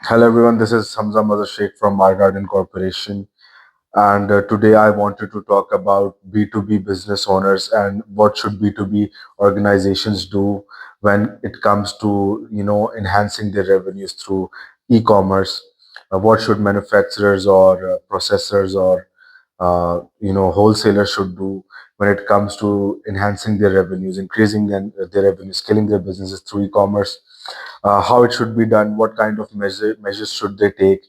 Hello everyone, this is Hamza Mother Sheikh from My Garden Corporation, and today I wanted to talk about B2B business owners and what should B2B organizations do when it comes to enhancing their revenues through e-commerce. What should manufacturers or processors or wholesalers should do when it comes to enhancing their revenues, increasing their revenue, scaling their businesses through e-commerce, how it should be done, what kind of measures should they take,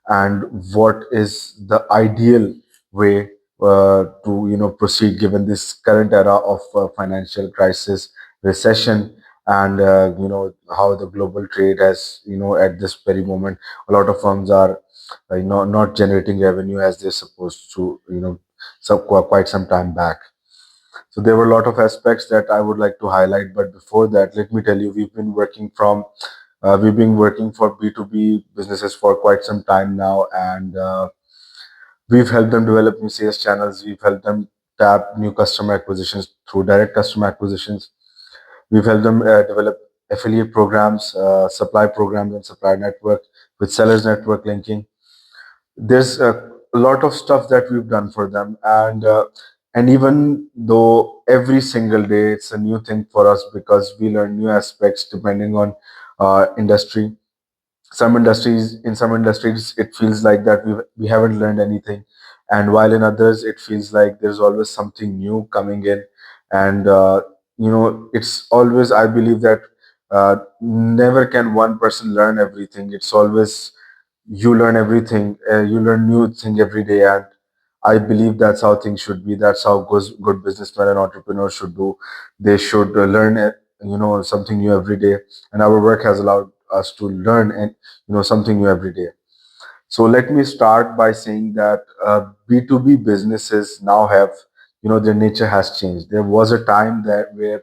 and what is the ideal way to proceed given this current era of financial crisis, recession, and how the global trade has at this very moment a lot of firms are not generating revenue as they're supposed to quite some time back. So there were a lot of aspects that I would like to highlight, but before that, let me tell you, we've been working for B2B businesses for quite some time now, and we've helped them develop new sales channels. We've helped them tap new customer acquisitions through direct customer acquisitions. We've helped them develop affiliate programs, supply programs, and supply network with sellers network linking. There's a lot of stuff that we've done for them, and even though every single day it's a new thing for us because we learn new aspects depending on industry. Some industries it feels like that we haven't learned anything, and while in others it feels like there's always something new coming in. And it's always, I believe that never can one person learn everything. It's always you learn everything, you learn new thing every day, and I believe that's how things should be. That's how good businessmen and entrepreneurs should do. They should learn something new every day, and our work has allowed us to learn and something new every day. So let me start by saying that B2B businesses now have, their nature has changed. There was a time that where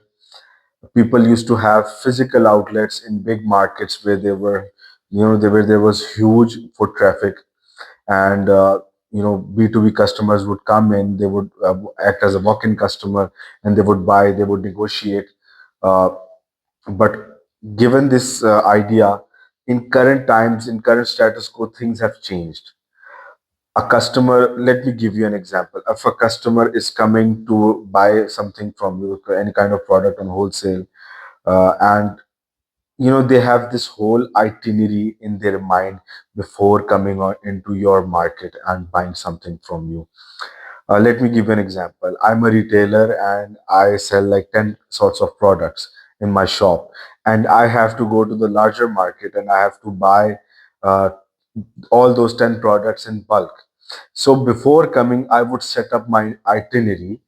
people used to have physical outlets in big markets where there was huge foot traffic, and B2B customers would come in, they would act as a walk-in customer, and they would buy, they would negotiate. uh, but given this idea, in current times, in current status quo, things have changed. A customer, let me give you an example. If a customer is coming to buy something from you, any kind of product on wholesale, and they have this whole itinerary in their mind before coming on into your market and buying something from you. Let me give you an example. I'm a retailer and I sell like 10 sorts of products in my shop, and I have to go to the larger market and I have to buy uh, all those 10 products in bulk. So before coming, I would set up my itinerary.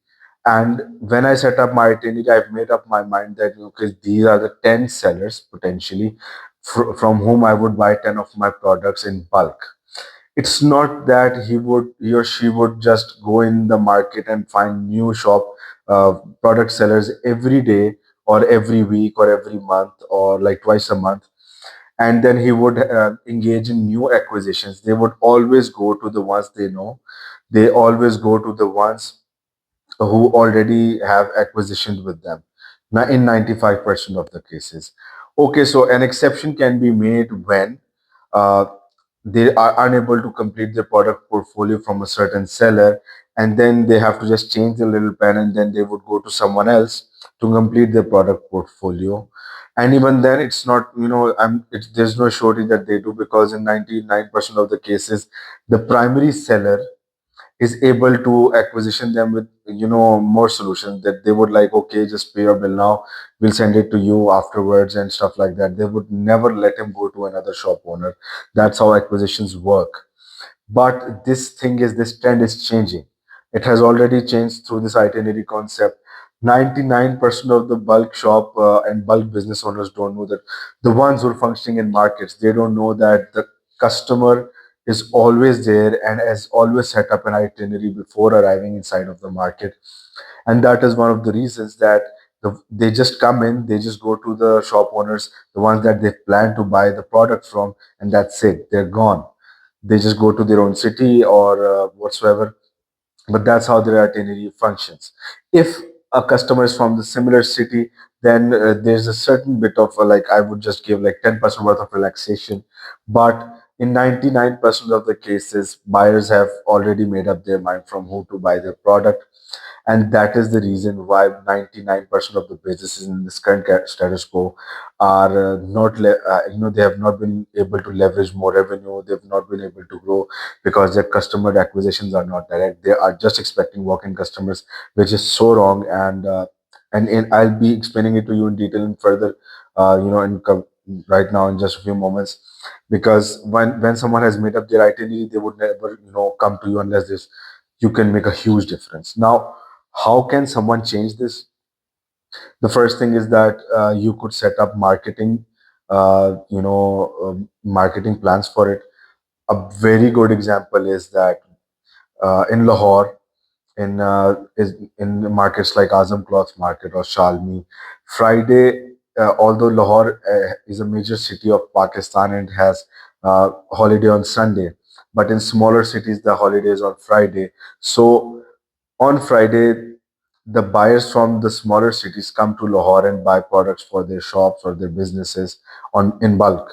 And when I set up my itinerary, I've made up my mind that, okay, these are the 10 sellers potentially from whom I would buy 10 of my products in bulk. It's not that he or she would just go in the market and find new shop product sellers every day or every week or every month or like twice a month, and then he would engage in new acquisitions. They would always go to the ones they know. They always go to the ones who already have acquisitions with them. Now, in 95% of the cases. Okay, so an exception can be made when uh, they are unable to complete their product portfolio from a certain seller, and then they have to just change the little pen, and then they would go to someone else to complete their product portfolio. And even then, it's not, there's no surety that they do, because in 99% of the cases, the primary seller is able to acquisition them with more solutions, that they would like, okay, just pay your bill now, we'll send it to you afterwards and stuff like that. They would never let him go to another shop owner. That's how acquisitions work. But this trend is changing. It has already changed through this itinerary concept. 99% of the bulk shop and bulk business owners don't know that. The ones who are functioning in markets, they don't know that the customer is always there and has always set up an itinerary before arriving inside of the market. And that is one of the reasons that they just come in, they just go to the shop owners, the ones that they plan to buy the product from, and that's it, they're gone. They just go to their own city or whatsoever. But that's how their itinerary functions. If a customer is from the similar city, then there's a certain bit of like I would just give like 10% worth of relaxation. But in 99% of the cases, buyers have already made up their mind from who to buy their product, and that is the reason why 99% of the businesses in this current status quo are not they have not been able to leverage more revenue, they've not been able to grow, because their customer acquisitions are not direct, they are just expecting walk-in customers, which is so wrong. And I'll be explaining it to you in detail and further right now in just a few moments, because when someone has made up their itinerary, they would never come to you unless this you can make a huge difference. Now, how can someone change this? The first thing is that you could set up marketing plans for it. A very good example is that in Lahore, in markets like Azam Cloth Market or Shalmi, Friday, although Lahore is a major city of Pakistan and has holiday on Sunday, but in smaller cities the holiday is on Friday. So on Friday, the buyers from the smaller cities come to Lahore and buy products for their shops or their businesses on in bulk.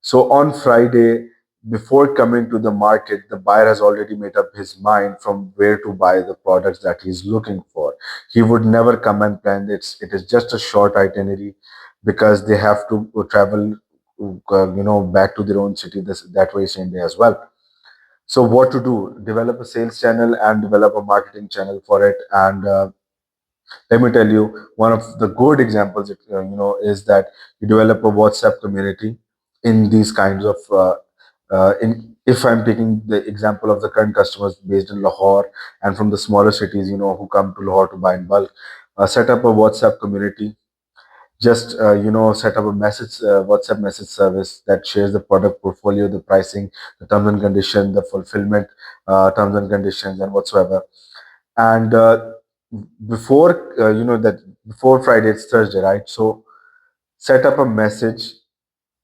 So on Friday, before coming to the market, the buyer has already made up his mind from where to buy the products that he's looking for. He would never come and plan. It is just a short itinerary, because they have to travel, back to their own city that way same day as well. So what to do? Develop a sales channel and develop a marketing channel for it. And let me tell you, one of the good examples, is that you develop a WhatsApp community in these kinds of. If I'm taking the example of the current customers based in Lahore and from the smaller cities, who come to Lahore to buy in bulk, set up a WhatsApp community. Just set up a WhatsApp message service that shares the product portfolio, the pricing, the terms and condition, the fulfillment terms and conditions, and whatsoever. And before Friday, it's Thursday, right? So set up a message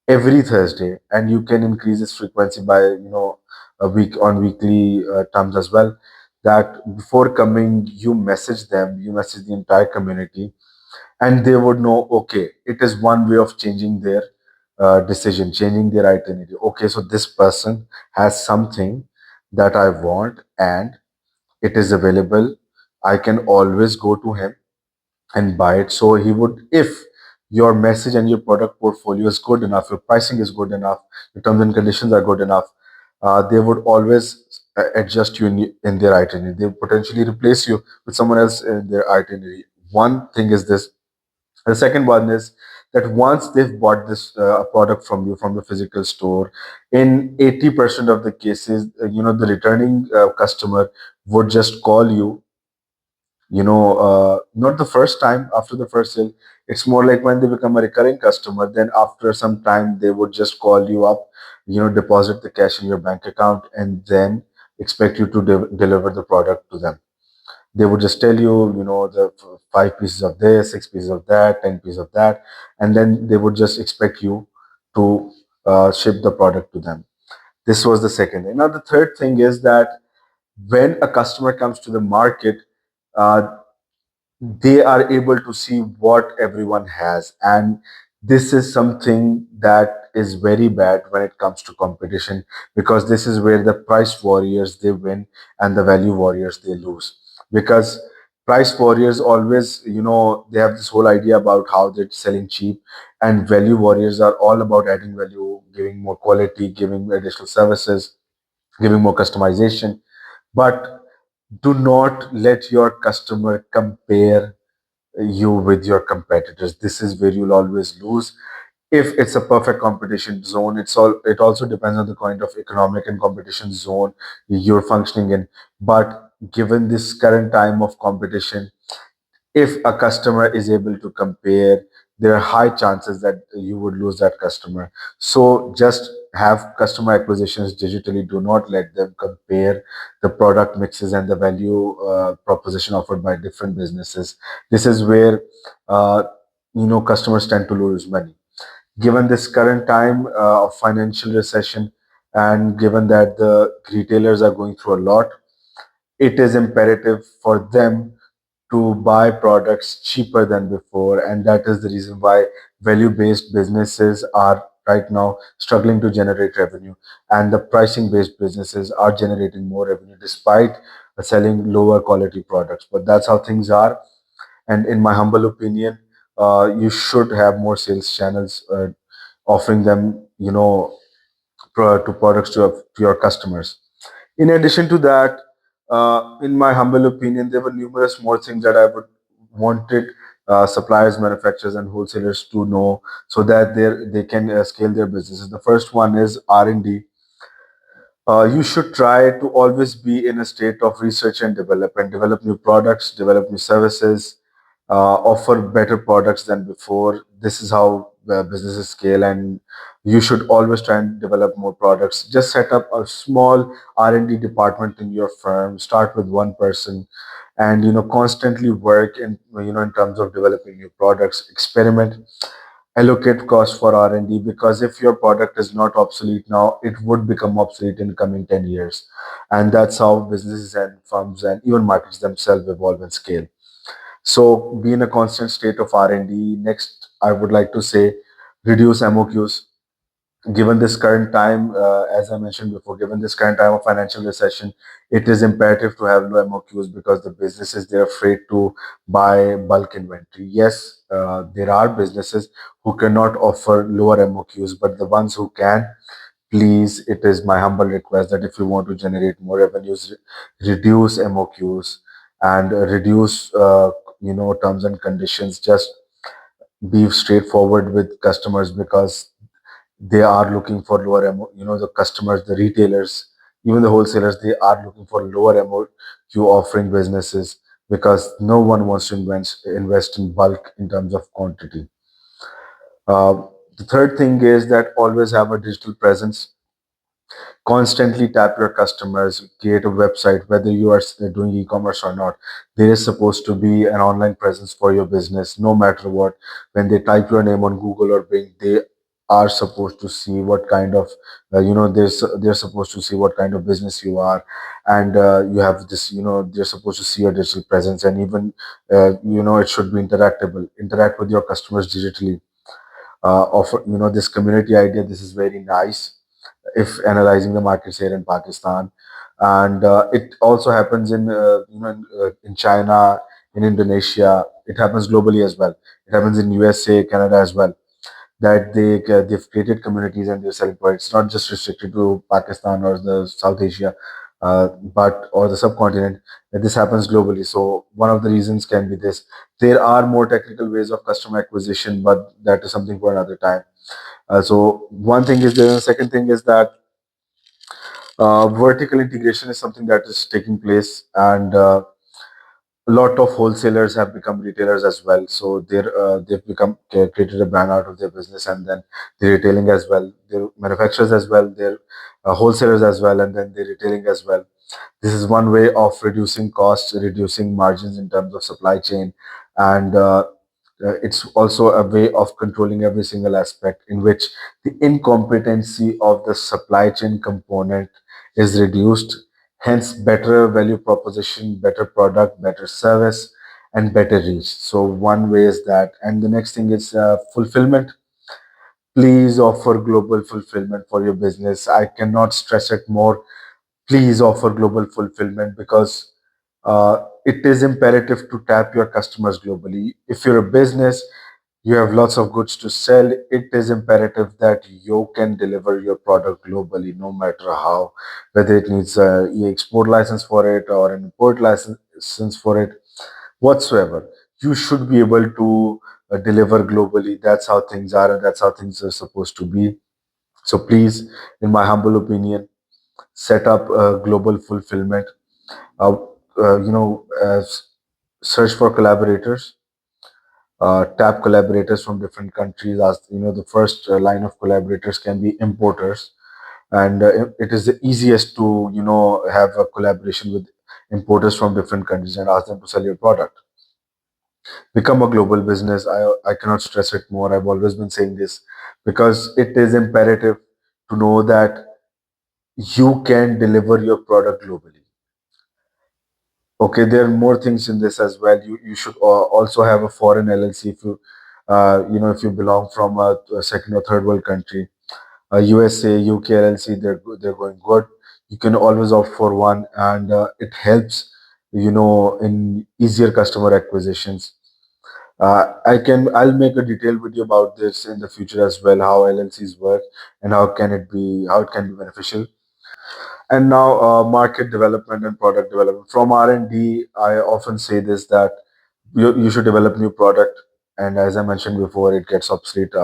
every Thursday, and you can increase its frequency by a week on weekly terms as well. That before coming, you message the entire community, and they would know, okay, it is one way of changing their decision, changing their itinerary. Okay, so this person has something that I want, and it is available. I can always go to him and buy it. So he would, if your message and your product portfolio is good enough, your pricing is good enough, your terms and conditions are good enough, they would always adjust you in their itinerary. They would potentially replace you with someone else in their itinerary. One thing is this. The second one is that once they've bought this product from you from the physical store, in 80% of the cases, the returning customer would just call you, not the first time after the first sale. It's more like when they become a recurring customer, then after some time, they would just call you up, deposit the cash in your bank account, and then expect you to deliver the product to them. They would just tell you, the five pieces of this, six pieces of that, 10 pieces of that, and then they would just expect you to ship the product to them. This was the second thing. Now, the third thing is that when a customer comes to the market, uh, they are able to see what everyone has, and this is something that is very bad when it comes to competition, because this is where the price warriors they win and the value warriors they lose. Because price warriors always, they have this whole idea about how they're selling cheap, and value warriors are all about adding value, giving more quality, giving additional services, giving more customization. But do not let your customer compare you with your competitors. This is where you'll always lose. If it's a perfect competition zone, it also depends on the kind of economic and competition zone you're functioning in. But given this current time of competition, if a customer is able to compare, there are high chances that you would lose that customer. So just have customer acquisitions digitally. Do not let them compare the product mixes and the value proposition offered by different businesses. This is where customers tend to lose money. Given this current time of financial recession, and given that the retailers are going through a lot, it is imperative for them to buy products cheaper than before, and that is the reason why value based businesses are right now struggling to generate revenue, and the pricing based businesses are generating more revenue despite selling lower quality products. But that's how things are, and in my humble opinion, you should have more sales channels, offering them, to products to your customers. In addition to that, in my humble opinion, there were numerous more things that I would wanted suppliers, manufacturers, and wholesalers to know so that they can scale their businesses. The first one is R&D. You should try to always be in a state of research and development, develop new products, develop new services, offer better products than before. This is how businesses scale, and you should always try and develop more products. Just set up a small R&D department in your firm. Start with one person, and constantly work in terms of developing new products. Experiment, allocate cost for R&D, because if your product is not obsolete now, it would become obsolete in coming 10 years. And that's how businesses and firms and even markets themselves evolve and scale. So be in a constant state of R&D. Next, I would like to say reduce MOQs. Given this current time, as I mentioned before, given this current time of financial recession, it is imperative to have low MOQs because the businesses, they're afraid to buy bulk inventory. Yes, there are businesses who cannot offer lower MOQs, but the ones who can, please, it is my humble request that if you want to generate more revenues, reduce MOQs and reduce, terms and conditions. Just be straightforward with customers, because they are looking for lower the customers, the retailers, even the wholesalers, they are looking for lower MOQ offering businesses, because no one wants to invest in bulk in terms of quantity. uh, the third thing is that always have a digital presence. Constantly tap your customers, create a website. Whether you are doing e-commerce or not, there is supposed to be an online presence for your business no matter what. When they type your name on Google or Bing, they are supposed to see what kind of they're supposed to see what kind of business you are. And you have this, they're supposed to see your digital presence. And even it should be interactable, interact with your customers digitally. Offer, this community idea, this is very nice if analyzing the markets here in Pakistan. And it also happens in in China, in Indonesia. It happens globally as well. It happens in USA, Canada as well. That they've created communities and they're selling products. It's not just restricted to Pakistan or the South Asia, but or the subcontinent. That this happens globally. So one of the reasons can be this. There are more technical ways of customer acquisition, but that is something for another time. So one thing is there. The second thing is that vertical integration is something that is taking place, and a lot of wholesalers have become retailers as well. So they've become created a brand out of their business, and then they're retailing as well. They're manufacturers as well. They're wholesalers as well, and then they're retailing as well. This is one way of reducing costs, reducing margins in terms of supply chain, and it's also a way of controlling every single aspect, in which the incompetency of the supply chain component is reduced. Hence, better value proposition, better product, better service, and better reach. So one way is that, and the next thing is fulfillment. Please offer global fulfillment for your business. I cannot stress it more. Please offer global fulfillment, because it is imperative to tap your customers globally. If you're a business, you have lots of goods to sell, it is imperative that you can deliver your product globally, no matter how, whether it needs a export license for it or an import license for it, whatsoever. You should be able to deliver globally. That's how things are, and that's how things are supposed to be. So please, in my humble opinion, set up global fulfillment. uh, Search for collaborators, tap collaborators from different countries. As the first line of collaborators can be importers, and it is the easiest to have a collaboration with importers from different countries and ask them to sell your product. Become a global business. I cannot stress it more. I've always been saying this, because it is imperative to know that you can deliver your product globally. Okay, there are more things in this as well. You should also have a foreign LLC if you if you belong from a second or third world country. USA, UK LLC, they're going good. You can always opt for one, and it helps in easier customer acquisitions. I'll make a detailed video about this in the future as well, how LLCs work and how it can be beneficial. And now, market development and product development. From R&D, I often say this, that you should develop new product, and as I mentioned before, it gets obsolete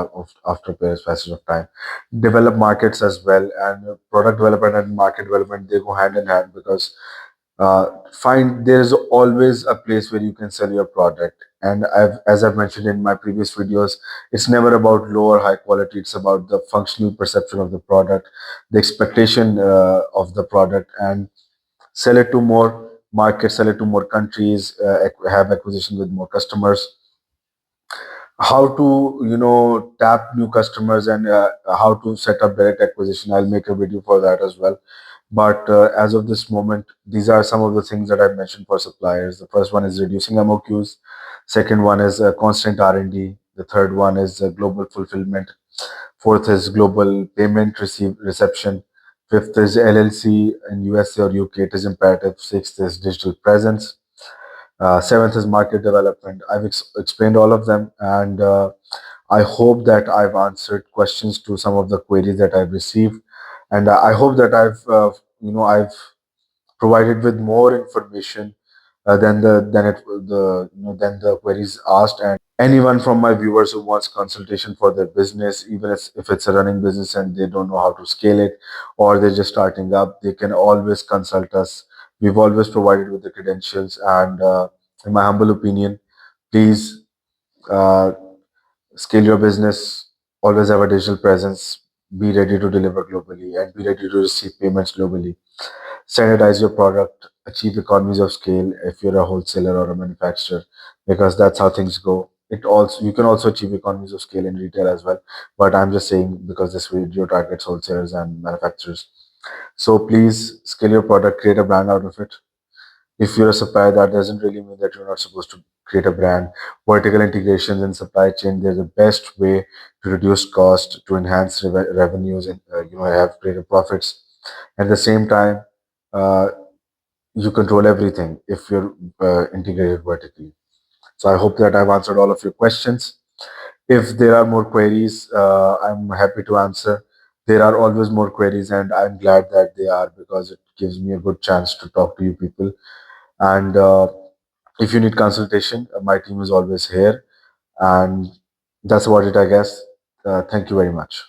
after passage of time. Develop markets as well, and product development and market development, they go hand in hand, because find there's always a place where you can sell your product. And as I've mentioned in my previous videos, it's never about low or high quality. It's about the functional perception of the product, the expectation of the product, and sell it to more markets, sell it to more countries, have acquisition with more customers. How to tap new customers, and how to set up direct acquisition, I'll make a video for that as well. But as of this moment, these are some of the things that I mentioned for suppliers. The first one is reducing MOQs. Second one is constant R&D. The third one is global fulfillment. Fourth is global payment reception. Fifth is LLC in USA or UK. It is imperative. Sixth is digital presence. Seventh is market development. I've explained all of them, and I hope that I've answered questions to some of the queries that I've received, and I hope that I've provided with more information than the queries asked. And anyone from my viewers who wants consultation for their business, even if it's a running business and they don't know how to scale it, or they're just starting up, they can always consult us. We've always provided with the credentials, and in my humble opinion, please uh, scale your business, always have a digital presence, be ready to deliver globally, and be ready to receive payments globally. Standardize your product, achieve economies of scale if you're a wholesaler or a manufacturer, because that's how things go. It also You can also achieve economies of scale in retail as well, but I'm just saying because this video targets wholesalers and manufacturers. So please scale your product, create a brand out of it. If you're a supplier, that doesn't really mean that you're not supposed to create a brand. Vertical integrations in supply chain, they're the best way to reduce cost, to enhance revenues, and have greater profits. At the same time, uh, you control everything if you're integrated vertically. So I hope that I've answered all of your questions. If there are more queries, I'm happy to answer. There are always more queries, and I'm glad that they are, because it gives me a good chance to talk to you people. And if you need consultation, my team is always here. And that's about it, I guess. Thank you very much.